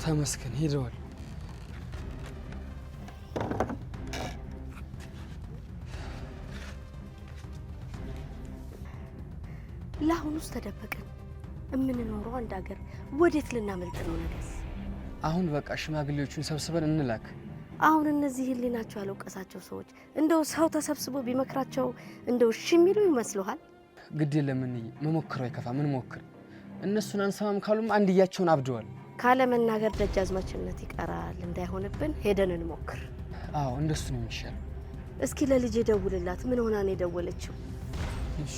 ተመስገን ሄደዋል። ለአሁኑስ ተደበቀን የምንኖረው አንድ ሀገር ወዴት ልናመልጥ ነው ነገስ? አሁን በቃ ሽማግሌዎቹን ሰብስበን እንላክ። አሁን እነዚህ ህሊናቸው ያለውቀሳቸው ሰዎች እንደው ሰው ተሰብስቦ ቢመክራቸው እንደው እሺ የሚሉ ይመስልሃል? ግድ የለም መሞክረው አይከፋ። ምን ሞክር? እነሱን አንሰማም ካሉም አንድያቸውን አብደዋል። ካለ መናገር ደጃዝማችነት ይቀራል እንዳይሆንብን ሄደን እንሞክር። አዎ እንደሱ ነው የሚሻለው። እስኪ ለልጄ ደውልላት። ምን ሆና ነው የደወለችው? እሺ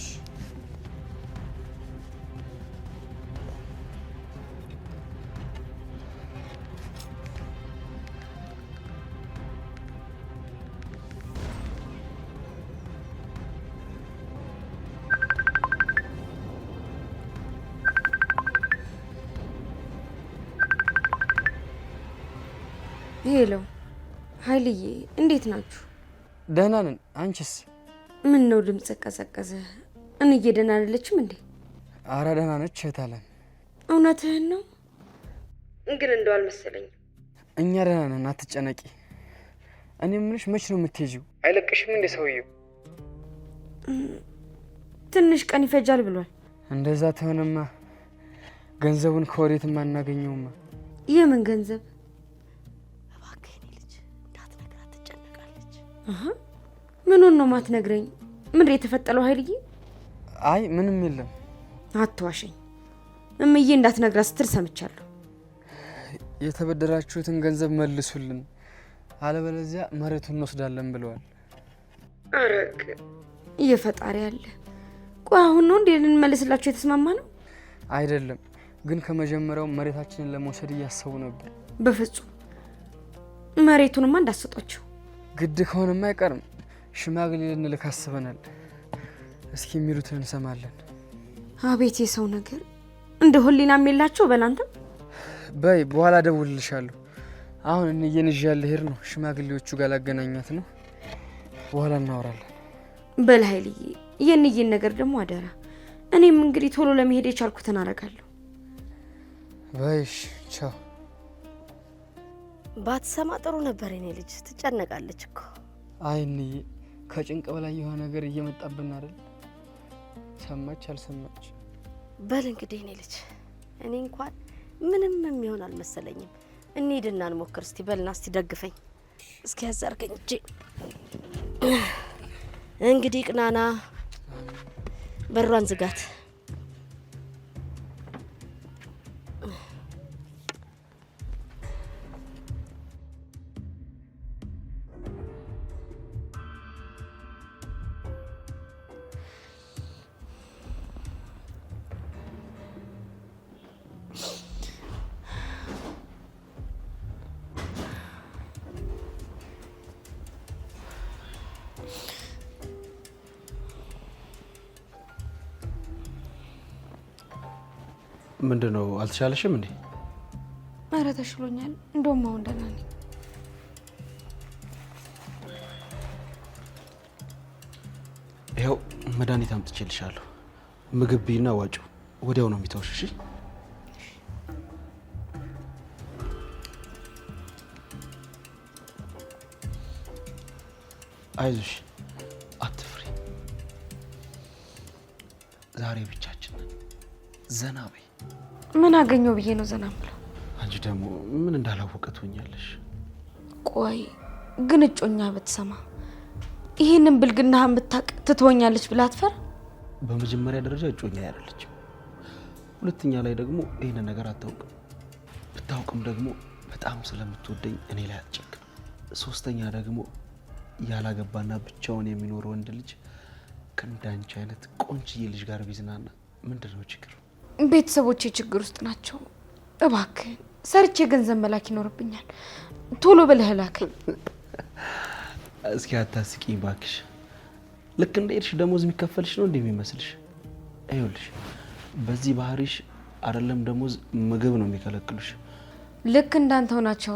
ሄሎ ኃይልዬ፣ እንዴት ናችሁ? ደህና ነን። አንቺስ? ምን ነው ድምጽ ቀዘቀዘ? እንዬ ደህና አይደለችም እንዴ? አረ ደህና ነች እህታለን። እውነትህን ነው? ግን እንደው አልመሰለኝም። እኛ ደህና ነን፣ አትጨነቂ። እኔ ምንሽ መች ነው የምትሄጂው? አይለቅሽም እንዴ ሰውየው? ትንሽ ቀን ይፈጃል ብሏል። እንደዛ ተሆነማ ገንዘቡን ከወዴትም አናገኘውማ። የምን ገንዘብ? ምኑን ነው ማትነግረኝ? ምን የተፈጠረው ኃይልዬ? አይ ምንም የለም። አትዋሸኝ። እምዬ እንዳትነግራት ስትል ሰምቻለሁ። የተበደራችሁትን ገንዘብ መልሱልን፣ አለበለዚያ መሬቱን እንወስዳለን ብለዋል። አረግ እየፈጣሪ ያለ። ቆይ አሁን ነው እንዴ ልንመልስላችሁ የተስማማ ነው? አይደለም ግን ከመጀመሪያው መሬታችንን ለመውሰድ እያሰቡ ነበር። በፍጹም መሬቱንማ እንዳሰጧቸው። ግድ ከሆነማ አይቀርም። ሽማግሌ ልንልክ አስበናል። እስኪ የሚሉትን እንሰማለን። አቤት የሰው ነገር! እንደ ህሊናም የላቸው በላንተ። በይ በኋላ ደውልልሻለሁ። አሁን እንየን ይዣለ ሄር ነው። ሽማግሌዎቹ ጋር ላገናኛት ነው። በኋላ እናወራለን። በል ኃይልዬ፣ የንየን ነገር ደግሞ አደራ። እኔም እንግዲህ ቶሎ ለመሄድ የቻልኩትን አደርጋለሁ። በይሽ ቻው። ባትሰማ ጥሩ ነበር። የኔ ልጅ ትጨነቃለች እኮ። አይ እንዬ፣ ከጭንቅ በላይ የሆነ ነገር እየመጣብን አይደል? ሰማች አልሰማች። በል እንግዲህ የኔ ልጅ፣ እኔ እንኳን ምንም የሚሆን አልመሰለኝም። እንሂድና እንሞክር እስቲ። በልና እስቲ ደግፈኝ እስኪ ያዛርገኝ እጄ። እንግዲህ ቅናና፣ በሯን ዝጋት። ምንድነው? አልተሻለሽም እንዴ? አረ ተሽሎኛል። እንደውም አሁን ደህና ነኝ። ይኸው መድኃኒት አምጥቼልሻለሁ። ምግብ ቢና ዋጪው ወዲያው ነው የሚተውሽ። እሺ? አይዞሽ፣ አትፍሪ። ዛሬ ብቻችን ነን። ዘና በይ። ምን አገኘው ብዬ ነው ዘና ብለው? አንቺ ደግሞ ምን እንዳላወቀ ትሆኛለሽ። ቆይ ግን እጮኛ ብትሰማ ይሄንን ብልግናህን ብታቅ ትተወኛለች ብላ አትፈራ? በመጀመሪያ ደረጃ እጮኛ አይደለችም። ሁለተኛ ላይ ደግሞ ይሄን ነገር አታውቅም። ብታውቅም ደግሞ በጣም ስለምትወደኝ እኔ ላይ አትጨክንም። ሶስተኛ ደግሞ ያላገባና ብቻውን የሚኖር ወንድ ልጅ ከእንዳንቺ አይነት ቆንጅዬ ልጅ ጋር ቢዝናና ምንድነው ችግሩ? ቤተሰቦቼ ችግር ውስጥ ናቸው። እባክህ ሰርቼ ገንዘብ መላክ ይኖርብኛል። ቶሎ ብለህ ላከኝ። እስኪ አታስቂኝ ባክሽ። ልክ እንደ ሄድሽ ደሞዝ የሚከፈልሽ ነው እንደሚመስልሽ? አይውልሽ በዚህ ባህሪሽ አይደለም ደሞዝ ምግብ ነው የሚከለክሉሽ። ልክ እንዳንተው ናቸው።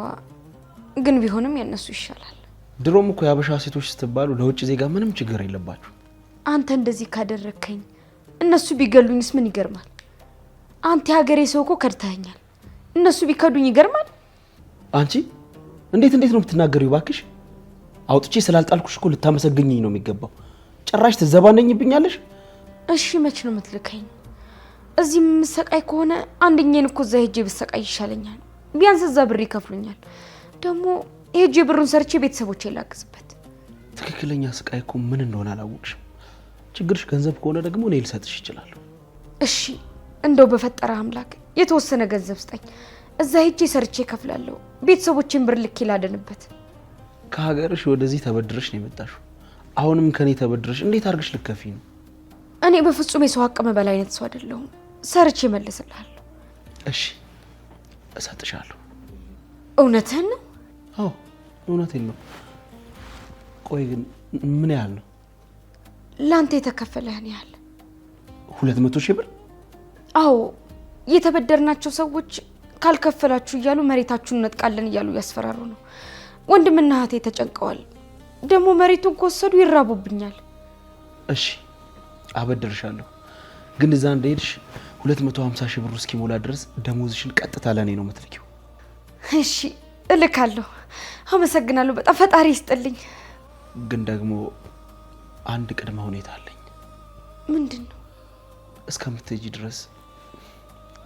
ግን ቢሆንም የነሱ ይሻላል። ድሮም እኮ ያበሻ ሴቶች ስትባሉ ለውጭ ዜጋ ምንም ችግር የለባችሁ። አንተ እንደዚህ ካደረከኝ እነሱ ቢገሉኝስ ምን ይገርማል? አንተ ሀገሬ ሰው እኮ ከድተኸኛል። እነሱ ቢከዱኝ ይገርማል? አንቺ እንዴት ነው የምትናገሪው? እባክሽ አውጥቼ ስላልጣልኩሽ እኮ ልታመሰግኝኝ ነው የሚገባው። ጭራሽ ትዘባነኝብኛለሽ። እሺ መች ነው የምትልከኝ? እዚህ የምሰቃይ ከሆነ አንደኛዬን እኮ እዛ ሄጄ ብሰቃይ ይሻለኛል። ቢያንስ እዛ ብር ይከፍሉኛል። ደግሞ ሄጄ ብሩን ሰርቼ ቤተሰቦቼ ላግዝበት። ትክክለኛ ስቃይ እኮ ምን እንደሆነ አላወቅሽም። ችግርሽ ገንዘብ ከሆነ ደግሞ እኔ ልሰጥሽ እችላለሁ። እሺ እንደው በፈጠረ አምላክ የተወሰነ ገንዘብ ስጠኝ። እዛ ሄጄ ሰርቼ እከፍላለሁ። ቤተሰቦቼን ብር ልኬ ላደንበት። ከሀገርሽ ወደዚህ ተበድረሽ ነው የመጣሽው። አሁንም ከኔ ተበድረሽ እንዴት አድርገሽ ልከፊ ነው? እኔ በፍጹም የሰው አቅም በላይ አይነት ሰው አይደለሁም። ሰርቼ እመልስልሃለሁ። እሺ እሰጥሻለሁ። እውነትህን ነው? አዎ እውነቴን ነው። ቆይ ግን ምን ያህል ነው ላንተ የተከፈለህን ያህል? 200,000 ብር? አዎ የተበደርናቸው ሰዎች ካልከፈላችሁ እያሉ መሬታችሁን ነጥቃለን እያሉ ያስፈራሩ ነው። ወንድምና እህቴ ተጨንቀዋል። ደግሞ መሬቱን ከወሰዱ ይራቡብኛል። እሺ አበድርሻለሁ። ግን እዛ እንደሄድሽ 250,000 ብር እስኪሞላ ድረስ ደሞዝሽን ቀጥታ ለኔ ነው የምትልኪው። እሺ እልካለሁ። አመሰግናለሁ በጣም ፈጣሪ ይስጥልኝ። ግን ደግሞ አንድ ቅድመ ሁኔታ አለኝ። ምንድነው? እስከምትሄጂ ድረስ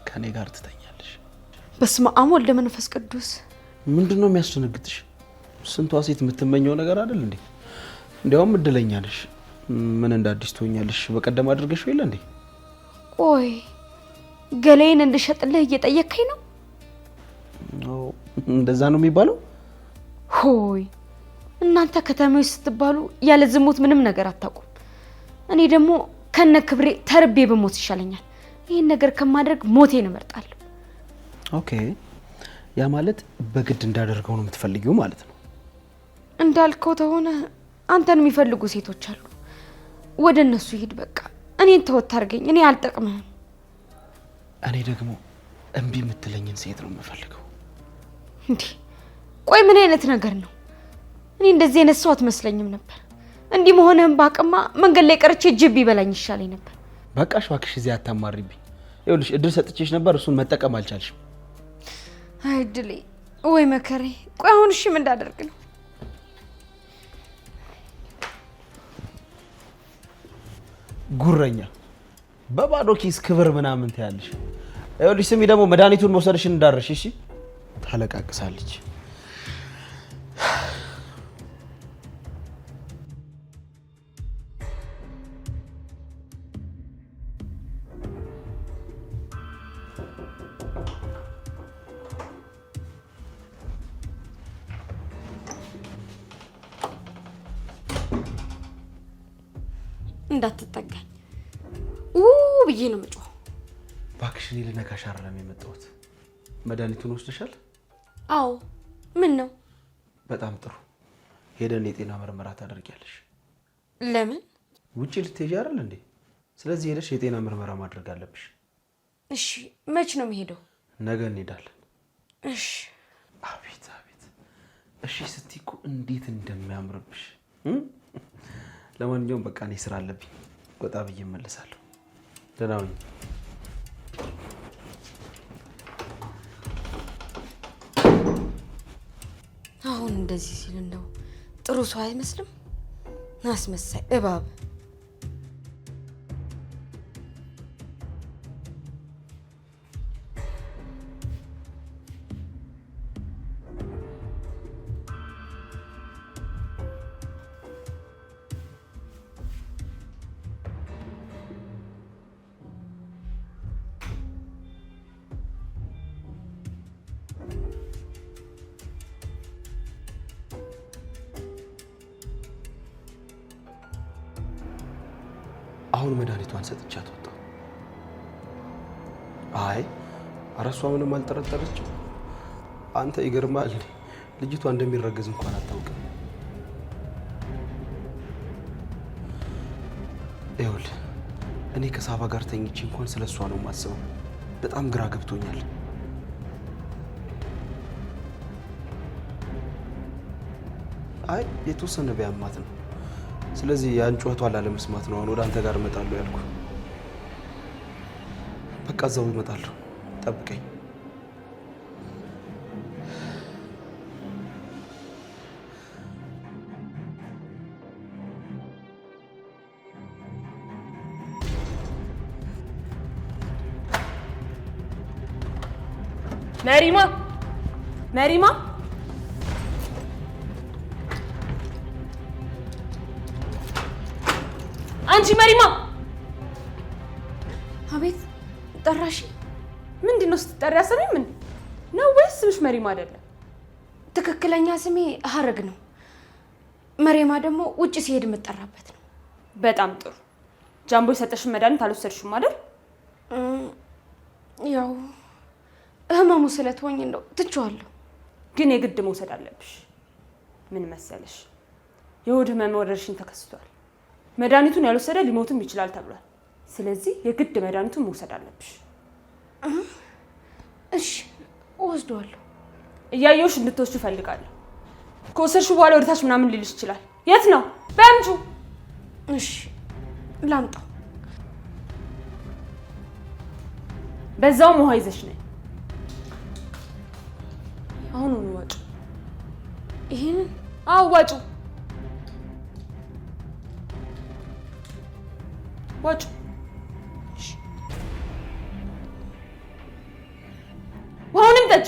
ከኔ ጋር ትተኛለሽ። በስመ አብ ወልደ መንፈስ ቅዱስ። ምንድነው የሚያስደነግጥሽ? ስንቷ ሴት የምትመኘው ነገር አይደል እንዴ? እንዲያውም እድለኛ ነሽ። ምን እንዳዲስ ትሆኛለሽ? በቀደም አድርገሽው የለ እንዴ? ቆይ ገሌን እንድሸጥልህ እየጠየከኝ ነው? እንደዛ ነው የሚባለው? ሆይ እናንተ ከተማዎች ስትባሉ ያለ ዝሙት ምንም ነገር አታውቁም። እኔ ደግሞ ከነ ክብሬ ተርቤ በሞት ይሻለኛል። ይሄን ነገር ከማድረግ ሞቴን እመርጣለሁ። ኦኬ ያ ማለት በግድ እንዳደርገው ነው የምትፈልጊው ማለት ነው? እንዳልከው ተሆነ አንተን የሚፈልጉ ሴቶች አሉ። ወደ እነሱ ሂድ በቃ። እኔን ተወት አድርገኝ። እኔ አልጠቅምህም። እኔ ደግሞ እምቢ የምትለኝን ሴት ነው የምፈልገው። እንዴ ቆይ ምን አይነት ነገር ነው? እኔ እንደዚህ አይነት ሰው አትመስለኝም ነበር። እንዲህ መሆንህን ባቅማ መንገድ ላይ ቀርቼ ጅብ ይበላኝ ይሻለኝ ነበር። በቃሽ እባክሽ እዚህ አታማሪብኝ። ይኸውልሽ እድል ሰጥቼሽ ነበር፣ እሱን መጠቀም አልቻልሽም። አይ እድሌ ወይ መከሬ። ቆይ አሁን እሺ ምን እንዳደርግ ነው? ጉረኛ በባዶ ኪስ ክብር ምናምን ትያለሽ። ይኸውልሽ ስሚ ደግሞ መድኃኒቱን መውሰድሽን እንዳረሽ እሺ። ታለቃቅሳለች። እንዳትጠጋኝ ብዬ ነው የምጮህ። እባክሽ እኔ ልነካሽ አይደለም የመጣሁት። መድኃኒቱን ወስደሻል? አዎ። ምን ነው? በጣም ጥሩ። ሄደን የጤና ምርመራ ታደርጊያለሽ። ለምን? ውጪ ልትሄጂ አይደል እንዴ? ስለዚህ ሄደሽ የጤና ምርመራ ማድረግ አለብሽ። እሺ መች ነው የምሄደው? ነገ እንሄዳለን። እሺ። አቤት አቤት። እሺ ስትይ እኮ እንዴት እንደሚያምርብሽ። ለማንኛውም በቃ እኔ ስራ አለብኝ። ወጣ ብዬ እመለሳለሁ። ደህና ሁኚ። አሁን እንደዚህ ሲል እንደው ጥሩ ሰው አይመስልም? አስመሳይ እባብ። አሁን መድኃኒቷን ሰጥቻት ወጣሁ። አይ አረሷ ምንም አልጠረጠረችም። አንተ ይገርማል፣ ልጅቷ እንደሚረገዝ እንኳን አታውቅም። ይኸውልህ እኔ ከሳባ ጋር ተኝቼ እንኳን ስለሷ ነው የማስበው። በጣም ግራ ገብቶኛል። አይ የተወሰነ ቢያማት ነው። ስለዚህ ያን ጩኸቷን ላለመስማት ነው አሁን ወደ አንተ ጋር እመጣለሁ ያልኩ። በቃ እዛው እመጣለሁ፣ ጠብቀኝ። መሪማ አንቺ መሪማ! አቤት ጠራሽ? ምንድነው ስትጠሪ አሰሚም ምን ነው ወይስ ስምሽ መሪማ አይደለም? ትክክለኛ ስሜ ሀረግ ነው። መሪማ ደግሞ ውጭ ሲሄድ የምጠራበት ነው። በጣም ጥሩ። ጃምቦ የሰጠሽን መድኃኒት አልወሰድሽም አይደል? ያው ህመሙ ስለተወኝ እንደው ትቼዋለሁ። ግን የግድ መውሰድ አለብሽ። ምን መሰለሽ? የሆድ ህመም ወረርሽኝ ተከስቷል። መድኃኒቱን ያልወሰደ ሊሞትም ይችላል ተብሏል። ስለዚህ የግድ መድኃኒቱን መውሰድ አለብሽ። እሺ እወስደዋለሁ። እያየሁሽ እንድትወስዱ እፈልጋለሁ። ከወሰድሽው በኋላ ወደታች ምናምን ሊልሽ ይችላል። የት ነው? በእምጩ። እሺ ላምጣው። በዛውም ውሃ ይዘሽ ነይ። አሁን ዋጩ። ይሄንን ዋጩ ዋጩ። ውሃውንም ጠጪ።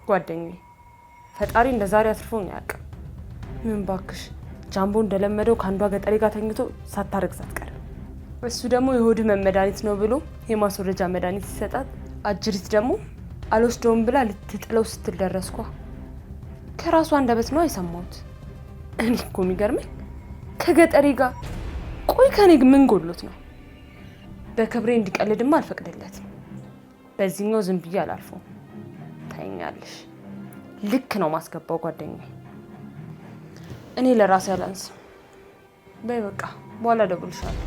ጓደኛዬ ፈጣሪ እንደዛሬ አስርፎኝ አያውቅም። ምን ባክሽ ጃምቦ እንደለመደው ከአንዷ ገጠሪ ጋር ተኝቶ ሳታረግዝ አትቀርም። እሱ ደግሞ የሆድ ህመም መድኃኒት ነው ብሎ የማስወረጃ መድኃኒት ሲሰጣት፣ አጅሪት ደግሞ አልወስደውም ብላ ልትጥለው ስትል ደረስኳ። ከራሱ አንደበት ነው የሰማሁት። እኔ እኮ የሚገርመኝ ከገጠሪ ጋር ቆይ ከኔ ምን ጎሎት ነው? በክብሬ እንዲቀልድማ አልፈቅድለትም። በዚህኛው ዝም ብዬ አላልፈውም። ታይኛለሽ፣ ልክ ነው ማስገባው ጓደኛዬ። እኔ ለራሴ አላንስም። በይ በቃ በኋላ እደውልልሻለሁ።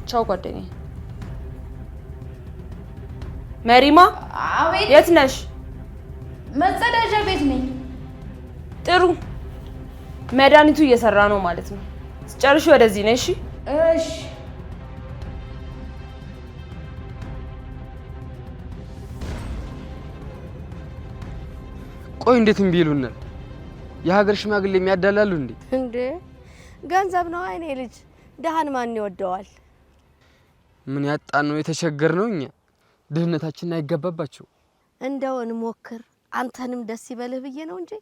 ቻው ጓደኛዬ። መሪማ። አቤት። የት ነሽ? መጸዳጃ ቤት ነኝ። ጥሩ፣ መድኃኒቱ እየሰራ ነው ማለት ነው። ስጨርሽ ወደዚህ ነሽ። እሺ። ቆይ እንዴት እምቢ ይሉናል? የሀገር ሽማግሌ የሚያዳላሉ እንዴ? እንዴ ገንዘብ ነው አይኔ ልጅ። ደሃን ማን ይወደዋል? ምን ያጣን ነው የተቸገር ነው እኛ። ድህነታችንን አይገባባቸው። እንደው እንሞክር፣ አንተንም ደስ ይበልህ ብዬ ነው እንጂ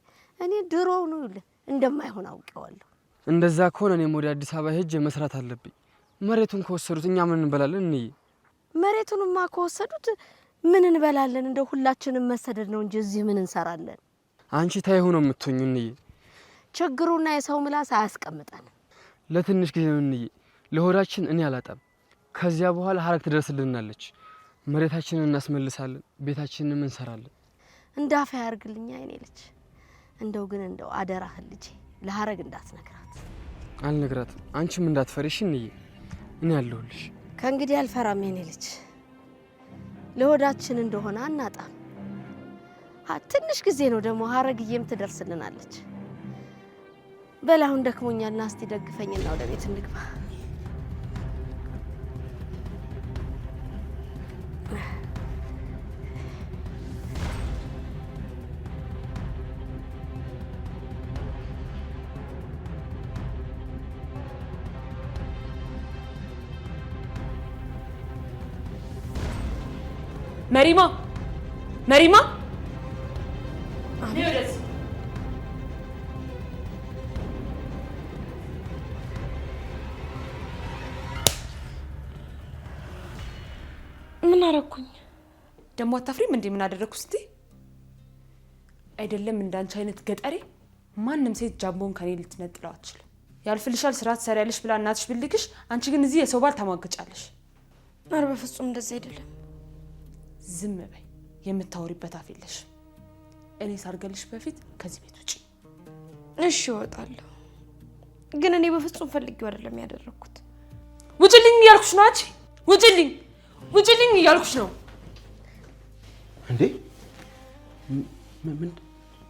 እኔ ድሮው ነው እንደማይሆን አውቀዋለሁ። እንደዛ ከሆነ እኔም ወደ አዲስ አበባ ሄጄ መስራት አለብኝ። መሬቱን ከወሰዱት እኛ ምን እንበላለን? እንዬ መሬቱንማ ከወሰዱት ምን እንበላለን? እንደው ሁላችንም መሰደድ ነው እንጂ እዚህ ምን እንሰራለን? አንቺ ታይሁ ነው የምትሆኙ እንዬ። ችግሩና የሰው ምላስ አያስቀምጠን። ለትንሽ ጊዜ ነው እንዬ። ለሆዳችን እኔ አላጣም። ከዚያ በኋላ ሀረግ ትደርስልናለች። መሬታችንን እናስመልሳለን፣ ቤታችንንም እንሰራለን። እንዳፋ ያርግልኛ አይኔ ልጅ። እንደው ግን እንደው አደራህን ልጄ ለሀረግ እንዳትነግራት። አልነግራትም። አንቺም እንዳትፈሪሽ እንዬ፣ እኔ አለሁልሽ። ከእንግዲህ አልፈራም የኔ ልጅ። ለሆዳችን እንደሆነ አናጣም። ትንሽ ጊዜ ነው ደግሞ ሀረግዬም ትደርስልናለች። በላሁን ደክሞኛልና እስቲ ደግፈኝና ወደ ቤት እንግባ። መሪማ መሪማ ምን አረኩኝ ደግሞ? አታፍሪም እንዴ? ምን አደረኩ እስቲ? አይደለም እንዳንቺ አይነት ገጠሬ ማንም ሴት ጃምቦን ከኔ ልትነጥለው አትችልም። ያልፍልሻል ስራ ትሰሪያለሽ ብላ እናትሽ ብልክሽ፣ አንቺ ግን እዚህ የሰው ባል ታማግጫለሽ። ኧረ በፍጹም እንደዛ አይደለም። ዝም በይ፣ የምታወሪበት አፍ የለሽ። እኔ ሳርገልሽ በፊት ከዚህ ቤት ውጪ። እሺ እወጣለሁ፣ ግን እኔ በፍጹም ፈልጌው አይደለም ያደረኩት። ውጪልኝ እያልኩሽ ነው። አንቺ ውጪልኝ፣ ውጪልኝ እያልኩሽ ነው። እንዴ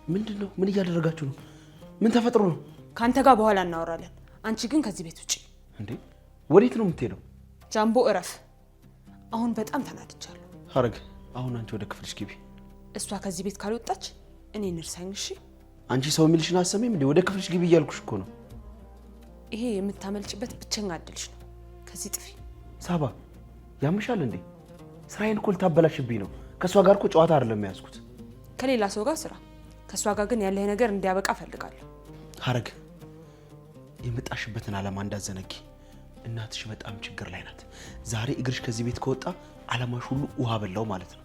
ምንድን ነው? ምን እያደረጋችሁ ነው? ምን ተፈጥሮ ነው? ካንተ ጋር በኋላ እናወራለን። አንቺ ግን ከዚህ ቤት ውጪ። እንዴ ወዴት ነው የምትሄደው? ጃምቦ እረፍ። አሁን በጣም ተናድቻለሁ። ሀረግ አሁን አንቺ ወደ ክፍልሽ ግቢ። እሷ ከዚህ ቤት ካልወጣች እኔ እንርሳኝ። እሺ አንቺ ሰው የሚልሽን አሰሚም እንዴ? ወደ ክፍልሽ ግቢ እያልኩሽ እኮ ነው። ይሄ የምታመልጭበት ብቸኛ እድልሽ ነው። ከዚህ ጥፊ። ሳባ ያምሻል እንዴ? ስራዬን እኮ ልታበላሽብኝ ነው። ከእሷ ጋር እኮ ጨዋታ አይደለም ያዝኩት። ከሌላ ሰው ጋር ስራ፣ ከእሷ ጋር ግን ያለህ ነገር እንዲያበቃ ፈልጋለሁ። ሀረግ የመጣሽበትን ዓላማ እንዳዘነጊ። እናትሽ በጣም ችግር ላይ ናት። ዛሬ እግርሽ ከዚህ ቤት ከወጣ ዓላማሽ ሁሉ ውሃ በላው ማለት ነው።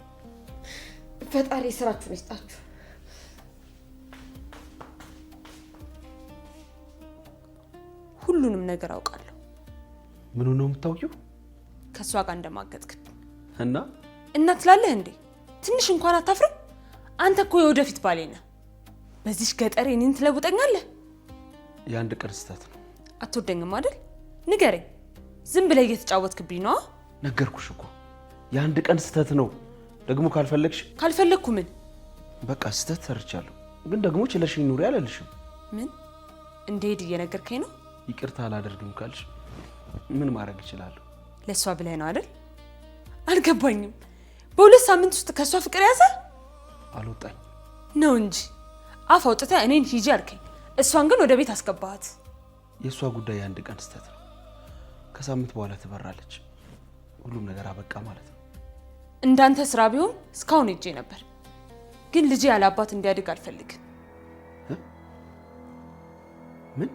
ፈጣሪ ስራችሁን ይስጣችሁ። ሁሉንም ነገር አውቃለሁ። ምኑ ነው የምታውቂው? ከእሷ ጋር እንደማገጥክብ እና ትላለህ እንዴ? ትንሽ እንኳን አታፍርም? አንተ እኮ የወደፊት ባሌ ነህ። በዚህ ገጠር እኔን ትለውጠኛለህ? የአንድ ቀን ስህተት ነው። አትወደኝም አይደል? ንገረኝ። ዝም ብለህ እየተጫወትክብኝ ነው። ነገርኩሽ እኮ የአንድ ቀን ስህተት ነው። ደግሞ ካልፈለግኩ ምን? በቃ ስህተት ሰርቻለሁ፣ ግን ደግሞ ችለሽኝ ኑሪ አላልሽም። ምን እንደሄድ እየነገርከኝ ነው? ይቅርታ አላደርግም ካልሽ ምን ማድረግ እችላለሁ? ለእሷ ብለህ ነው አይደል? አልገባኝም። በ2 ሳምንት ውስጥ ከእሷ ፍቅር ያዘ? አልወጣኝ ነው እንጂ አፍ አውጥተህ እኔን ሂጂ አልከኝ። እሷን ግን ወደ ቤት አስገባሃት። የእሷ ጉዳይ የአንድ ቀን ስህተት ነው። ከሳምንት በኋላ ትበራለች። ሁሉም ነገር አበቃ ማለት ነው። እንዳንተ ስራ ቢሆን እስካሁን ሄጄ ነበር፣ ግን ልጄ ያለ አባት እንዲያድግ አልፈልግም። ምን?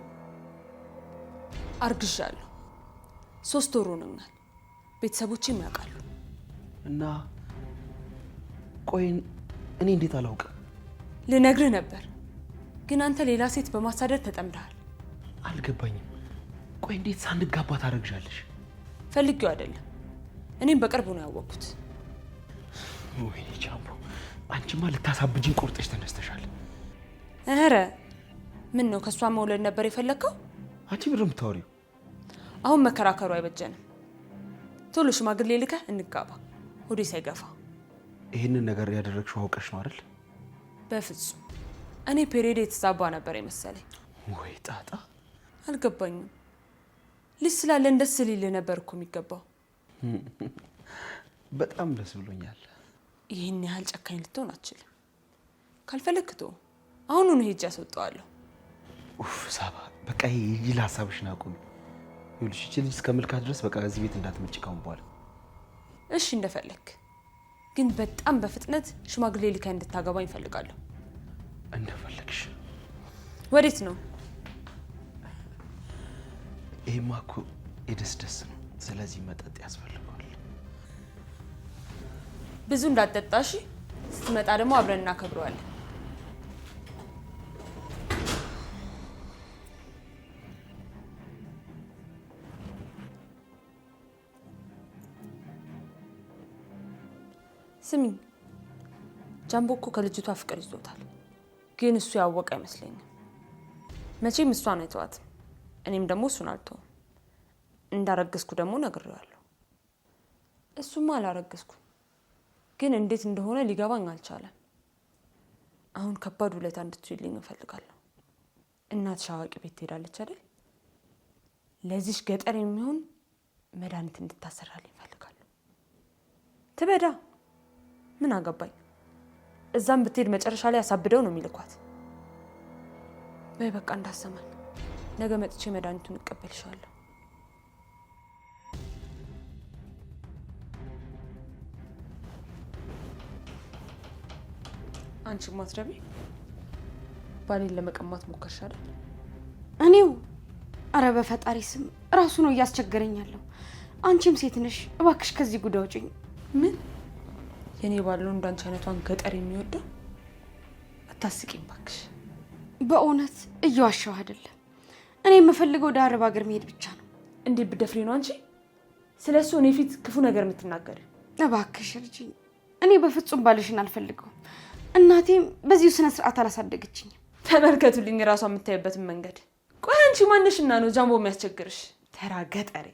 አርግዣለሁ። 3 ወር ሆኖኛል። ቤተሰቦቼም ያውቃሉ። እና ቆይ እኔ እንዴት አላውቅም? ልነግርህ ነበር፣ ግን አንተ ሌላ ሴት በማሳደድ ተጠምደሃል። አልገባኝም። ቆይ እንዴት ሳንጋባ ታረግዣለሽ? ፈልጌው አይደለም፣ እኔም በቅርቡ ነው ያወቅኩት። ወይኔ ጃምቦ፣ አንቺማ ልታሳብጂኝ ቆርጠሽ ተነስተሻል። ኧረ ምን ነው? ከእሷ መውለድ ነበር የፈለግከው? አንቺ ምንድን ነው የምታወሪው? አሁን መከራከሩ አይበጀንም። ቶሎ ሽማግሌ ልከህ እንጋባ፣ ሆዴ ሳይገፋ። ይህንን ነገር ያደረግሽው አውቀሽ ነው አይደል? በፍጹም። እኔ ፔሪዮድ የተዛባ ነበር የመሰለኝ። ወይ ጣጣ! አልገባኝም። ልጅ ስላለን ደስ ሊልህ ነበር እኮ የሚገባው። በጣም ደስ ብሎኛል። ይህን ያህል ጨካኝ ልትሆን አትችልም። ካልፈለግክ ተው፣ አሁኑኑ ሄጄ አስወጣዋለሁ። ኡፍ ሳባ፣ በቃ ይሄ ሀሳብሽን አቁሚ። ይኸውልሽ እቺ ልጅ እስከ መልካት ድረስ በቃ እዚህ ቤት እንዳትመጪ ካሁን በኋላ። እሺ እንደፈለክ፣ ግን በጣም በፍጥነት ሽማግሌ ልከህ እንድታገባኝ እፈልጋለሁ። እንደፈለግሽ። ወዴት ነው? ይሄማ እኮ የደስ ነው። ስለዚህ መጠጥ ያስፈልገዋል። ብዙ እንዳትጠጣሽ፣ ስትመጣ ደግሞ አብረን እናከብረዋለን። ስሚኝ፣ ጃምቦ እኮ ከልጅቷ ፍቅር ይዞታል፣ ግን እሱ ያወቀ አይመስለኝም። መቼም እሷን አይተዋትም፣ እኔም ደግሞ እሱን አልተውም። እንዳረገዝኩ ደግሞ ነግሬዋለሁ። እሱማ አላረገዝኩም፣ ግን እንዴት እንደሆነ ሊገባኝ አልቻለም። አሁን ከባድ ውለታ እንድትይልኝ እፈልጋለሁ። እናትሽ አዋቂ ቤት ትሄዳለች አይደል? ለዚሽ ገጠር የሚሆን መድኃኒት እንድታሰራልኝ እፈልጋለሁ። ትበዳ፣ ምን አገባኝ። እዛም ብትሄድ መጨረሻ ላይ ያሳብደው ነው የሚልኳት። በይ በቃ እንዳሰማኝ፣ ነገ መጥቼ መድኃኒቱን እቀበልሻለሁ። አንቺ ማትረቢ ባሌን ለመቀማት ሞከርሽ አይደል? እኔው? አረ በፈጣሪ ስም ራሱ ነው እያስቸገረኝ ያለው። አንቺም ሴት ነሽ፣ እባክሽ ከዚህ ጉዳይ ውጪኝ። ምን? የኔ ባል ነው እንዳንቺ አይነቷን ገጠር የሚወደው? አታስቂኝ እባክሽ። በእውነት እየዋሻው አይደለም። እኔ የምፈልገው ወደ አረብ ሀገር መሄድ ብቻ ነው። እንዴት ብደፍሪ ነው አንቺ ስለሱ እኔ ፊት ክፉ ነገር የምትናገሪ? እባክሽ እርጂኝ። እኔ በፍጹም ባልሽን አልፈልገውም። እናቴም በዚሁ ስነ ስርዓት አላሳደገችኝም። ተመልከቱልኝ ራሷ የምታይበትን መንገድ። ቆይ አንቺ ማንሽና ነው ጃምቦ የሚያስቸግርሽ? ተራ ገጠሬ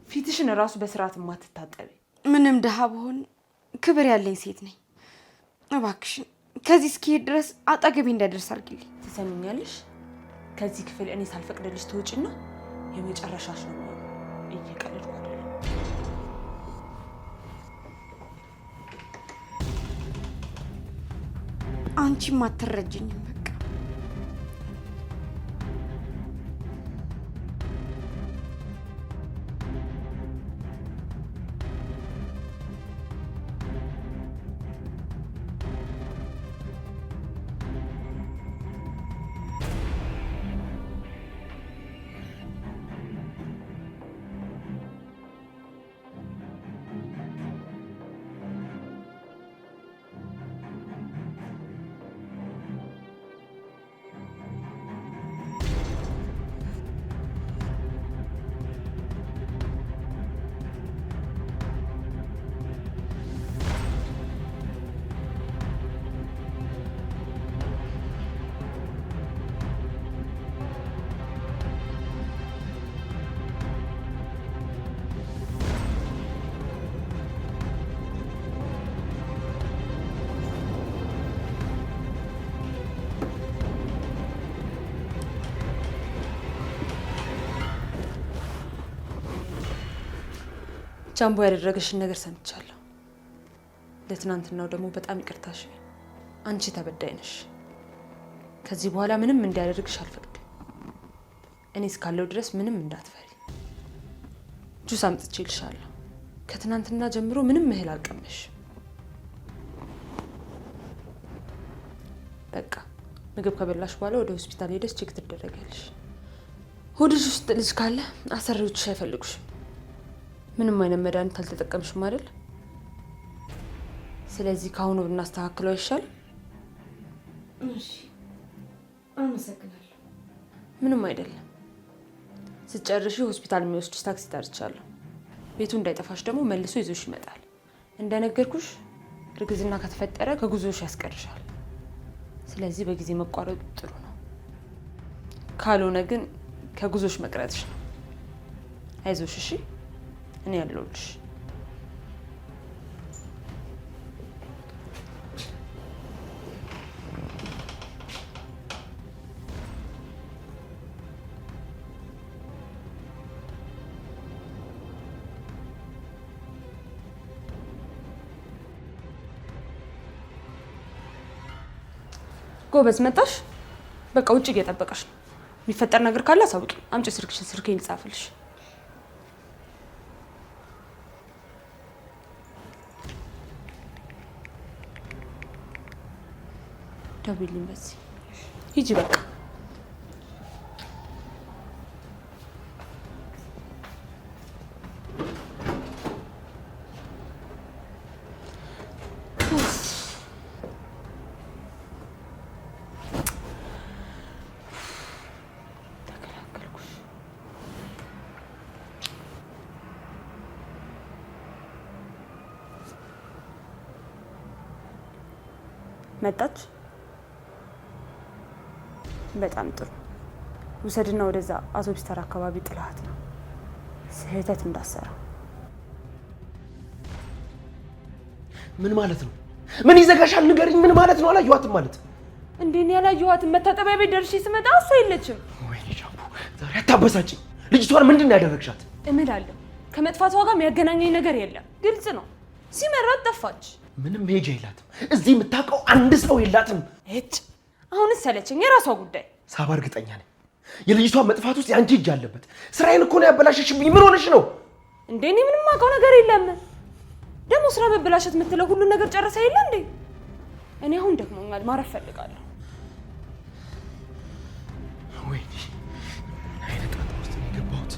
ፊትሽን ራሱ በስርዓት ማትታጠቢ። ምንም ድሃ ብሆን ክብር ያለኝ ሴት ነኝ። እባክሽን ከዚህ እስኪሄድ ድረስ አጠገቤ እንዳይደርስ አድርጊልኝ። ትሰሚኛለሽ? ከዚህ ክፍል እኔ ሳልፈቅድልሽ ትውጪና የመጨረሻሽ ነው። እየቀለድኩ አይደለም። አንቺም አትረጅኝም። በቃ ጃምቦ ያደረገሽን ነገር ሰምቻለሁ። ለትናንትናው ደግሞ በጣም ይቅርታሽ። አንቺ ተበዳይ ነሽ። ከዚህ በኋላ ምንም እንዲያደርግሽ አልፈቅድም። እኔ እስካለው ድረስ ምንም እንዳትፈሪ። ጁስ አምጥቼልሻለሁ። ከትናንትና ጀምሮ ምንም እህል አልቀመሽ። በቃ ምግብ ከበላሽ በኋላ ወደ ሆስፒታል ሄደሽ ቼክ ትደረጊያለሽ። ሆድሽ ውስጥ ልጅ ካለ አሰሪዎችሽ አይፈልጉሽም። ምንም አይነት መድኃኒት አልተጠቀምሽም አይደል? ስለዚህ ካሁኑ ብናስተካክለው ይሻል። እሺ፣ አመሰግናለሁ። ምንም አይደለም። ስትጨርሺ ሆስፒታል የሚወስድሽ ታክሲ ጠርቻለሁ። ቤቱ እንዳይጠፋሽ ደግሞ መልሶ ይዞሽ ይመጣል። እንደነገርኩሽ እርግዝና ከተፈጠረ ከጉዞሽ ያስቀርሻል። ስለዚህ በጊዜ መቋረጡ ጥሩ ነው። ካልሆነ ግን ከጉዞሽ መቅረትሽ ነው። አይዞሽ እሺ? እኔ ያለሁልሽ። ጎበዝ መጣሽ። በቃ ውጭ እየጠበቀሽ ነው። የሚፈጠር ነገር ካለ አሳውቂ። አምጪ ስልክሽን፣ ስልኬን ልጻፍልሽ። ደውይልኝ በዚህ። ሂጂ በቃ። መጣች። በጣም ጥሩ። ውሰድና ወደዛ አውቶቡስ ተራ አካባቢ ጥላት ነው። ስህተት እንዳሰራ። ምን ማለት ነው? ምን ይዘጋሻል? ንገሪኝ። ምን ማለት ነው? አላየኋትም ማለት እንዴ? እኔ ያላየኋትም። መታጠቢያ ቤት ደርሼ ስመጣ እሷ የለችም። ወይኔ ጃምቦ፣ ዛሬ አታበሳጭኝ። ልጅቷን ምንድን ነው ያደረግሻት? እምላለሁ ከመጥፋቷ ጋር የሚያገናኘኝ ነገር የለም። ግልጽ ነው። ሲመራት ጠፋች። ምንም መሄጃ የላትም። እዚህ የምታውቀው አንድ ሰው የላትም። እጭ አሁንስ ሰለቸኝ። የራሷ ጉዳይ። ሳባ፣ እርግጠኛ ነኝ የልጅቷ መጥፋት ውስጥ ያንቺ እጅ አለበት። ስራዬን እኮ ነው ያበላሸሽብኝ። ምን ሆነሽ ነው እንዴ? እኔ ምንም አውቀው ነገር የለም። ደግሞ ስራ መበላሸት የምትለው ሁሉን ነገር ጨርሰ የለ እንዴ? እኔ አሁን ደክሞኛል፣ ማረፍ ፈልጋለሁ። ወይኔ ምን አይነት ጣጣ ውስጥ ነው የገባሁት?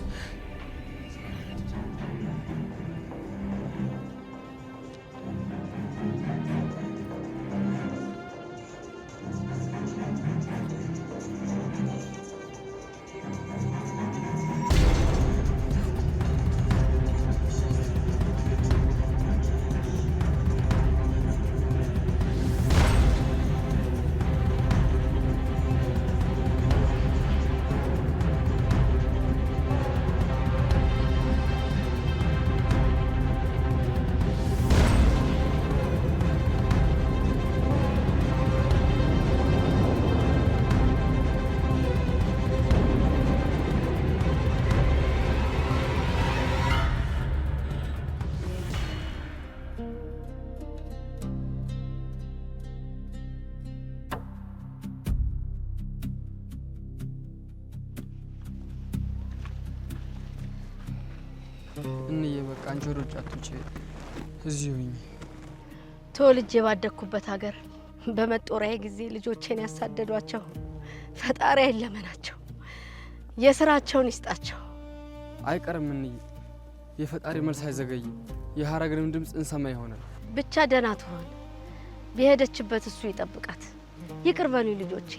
እንዬ በቃ አንቺ ወደ ውጭ አትውጪ፣ እዚሁ ሁኚ። ተወልጄ ባደግኩበት ሀገር በመጦሪያ ጊዜ ልጆቼን ያሳደዷቸው ፈጣሪ አይለመናቸው፣ የስራቸውን ይስጣቸው። አይቀርም እንዬ፣ የፈጣሪ መልስ አይዘገይም። የሀረግንም ድምፅ እንሰማ ይሆናል። ብቻ ደህና ትሆን፣ በሄደችበት እሱ ይጠብቃት። ይቅር በሉኝ ልጆቼ፣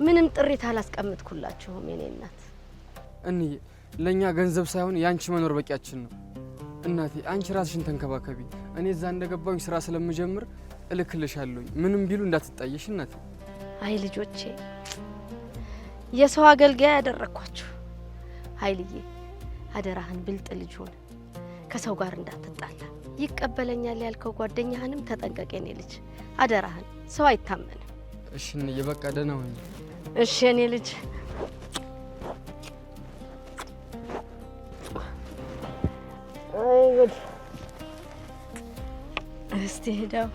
ምንም ጥሪት አላስቀምጥኩላችሁም የኔ እናት። እንዬ ለኛ ገንዘብ ሳይሆን ያንቺ መኖር በቂያችን ነው። እናቴ አንቺ ራስሽን ተንከባከቢ። እኔ እዛ እንደገባሁኝ ስራ ስለምጀምር እልክልሻለሁኝ። ምንም ቢሉ እንዳትጣየሽ እናቴ። አይ ልጆቼ፣ የሰው አገልጋይ ያደረኳችሁ። ኃይልዬ አደራህን ብልጥ ልጅ ሆነ፣ ከሰው ጋር እንዳትጣላ። ይቀበለኛል ያልከው ጓደኛህንም ተጠንቀቅ የኔ ልጅ፣ አደራህን። ሰው አይታመንም። እሺ እንዬ በቃ ደህና ሁኚ። እሺ የኔ ልጅ። አይ ጉድ! እስቲ ሄደው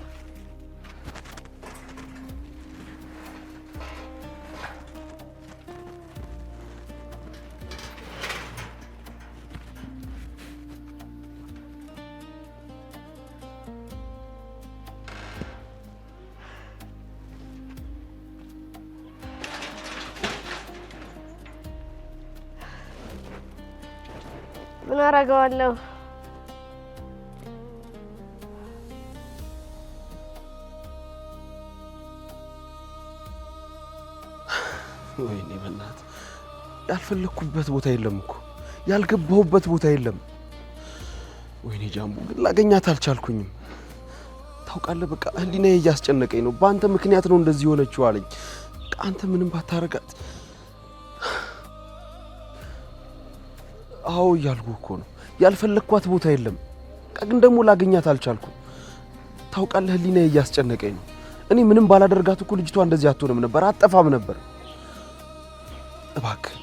ምን አረጋዋለሁ? ወይኔ በእናትህ ያልፈለኩበት ቦታ የለም እኮ ያልገባሁበት ቦታ የለም። ወይኔ ጃምቡ ግን ላገኛት አልቻልኩኝም። ታውቃለህ በቃ ህሊናዬ እያስጨነቀኝ ነው። በአንተ ምክንያት ነው እንደዚህ ሆነችው አለኝ። አንተ ምንም ባታረጋት። አዎ እያልኩህ እኮ ነው ያልፈለኳት ቦታ የለም። ግን ደግሞ ላገኛት አልቻልኩም። ታውቃለህ ህሊናዬ እያስጨነቀኝ ነው። እኔ ምንም ባላደርጋት እኮ ልጅቷ እንደዚህ አትሆንም ነበር፣ አጠፋም ነበር። እባክህ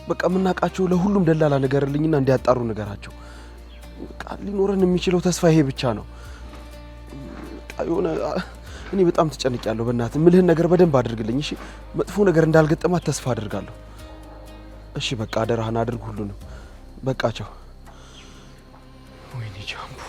በቃ የምናውቃቸው ለሁሉም ደላላ ንገርልኝና እንዲያጣሩ ንገራቸው። በቃ ሊኖረን የሚችለው ተስፋ ይሄ ብቻ ነው። እኔ በጣም ተጨንቄያለሁ። በእናትህ ምልህን ነገር በደንብ አድርግልኝ እሺ። መጥፎ ነገር እንዳልገጠማት ተስፋ አድርጋለሁ። እሺ በቃ አደራህን አድርግ ሁሉንም። በቃቸው። ወይኔ ጃምቡ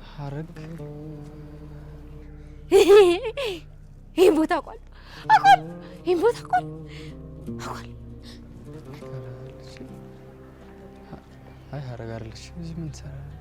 ሀረግ ይሄን ቦታ አውቃለሁ። ይሄን ቦታ አውቃለሁ። አይ ሀረግ አይደለች። እዚህ ምን ትሰራለች?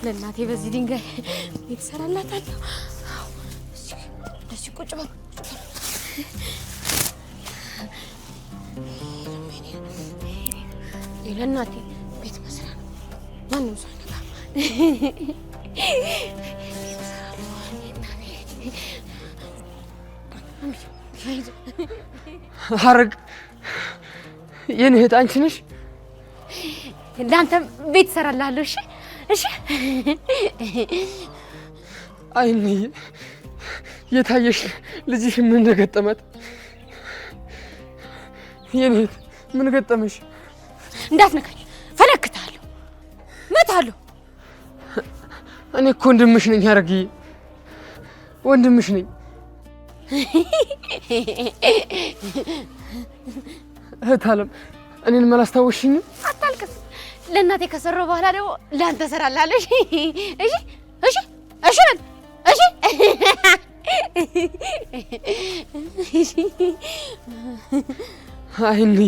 ለእናቴ በዚህ ድንጋይ የተሰራላታለሁ። እሺ ቁጭ በል። ለእናቴ ቤት መስራት ማንም ሰው አይነካም። ሀረግ የኔ እህት አንቺ ነሽ? ለአንተም ቤት እሰራልሃለሁ። እሺ እሺ። አይኔ የታየሽ ልጅሽ ምን ገጠመት? የኔ እህት ምን ገጠመሽ? እንዳትነካኝ፣ ፈነክታለሁ፣ መታለሁ። እኔ እኮ ወንድምሽ ነኝ ሀረግዬ፣ ወንድምሽ ነኝ። እህት አለም እኔን አላስታወስሽኝም? አታልቅስ። ለእናቴ ከሰራው በኋላ ደግሞ ለአንተ እሰራልሃለሁ። እሺ እሺ እሺ እሺ እሺ። አይንዬ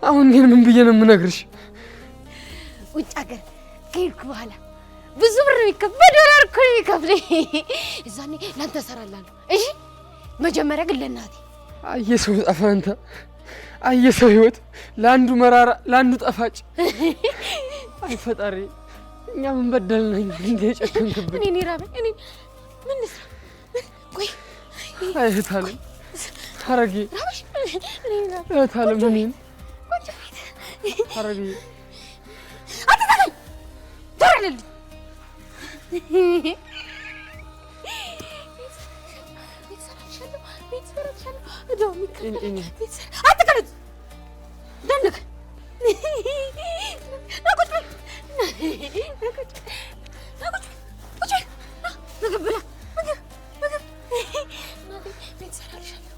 አሁን ግን ምን ብዬ ነው የምነግርሽ? ውጭ ሀገር ከሄድኩ በኋላ ብዙ ብር በዶላር እኮ ነው የሚከፍለኝ። እዛኔ ላንተ እሰራላለሁ። እሺ መጀመሪያ ግን ለእናቴ። አየሰው ጣፋንታ አየሰው ህይወት ለአንዱ መራራ ለአንዱ ጣፋጭ። አይ ፈጣሪ እኛ ምን በደልነኝ እንዴ ጨከንክብኝ? እኔ ራበኝ። እኔ ምን ልስራ? ቆይ አይ እህታለም ሐረጌ ራበሽ? እኔ ራበኝ እህታለም ምን ቆንጆ ቤት ሐረጌ አትተኝ ተረልልኝ። አትቀልድ ደምክ ምግብ ብላ ምግብ ቤት እሰራልሻለሁ።